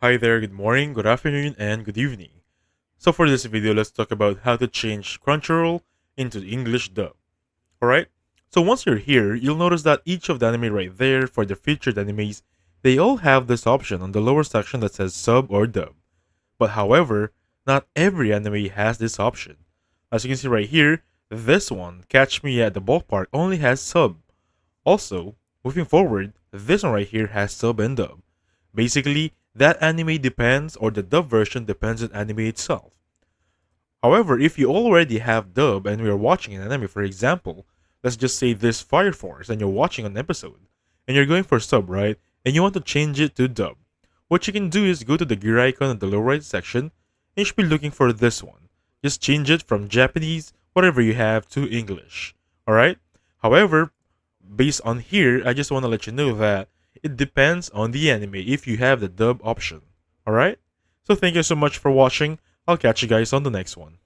Hi there, good morning, good afternoon, and good evening. So for this video, let's talk about how to change CrunchyRoll into the English dub. Alright? So once you're here, you'll notice that each of the anime right there for the featured animes, they all have this option on the lower section that says sub or dub. But however, not every anime has this option. As you can see right here, this one, Catch Me at the Ballpark, only has sub. Also, moving forward, this one right here has sub and dub. Basically, that anime depends or the dub version depends on anime itself. However, if you already have dub and we are watching an anime, for example, let's just say this Fire Force and you're watching an episode and you're going for sub, right? And you want to change it to dub. What you can do is go to the gear icon in the lower right section and you should be looking for this one. Just change it from Japanese, whatever you have, to English. Alright? However, based on here, I just want to let you know that it depends on the anime if you have the dub option. Alright? So thank you so much for watching. I'll catch you guys on the next one.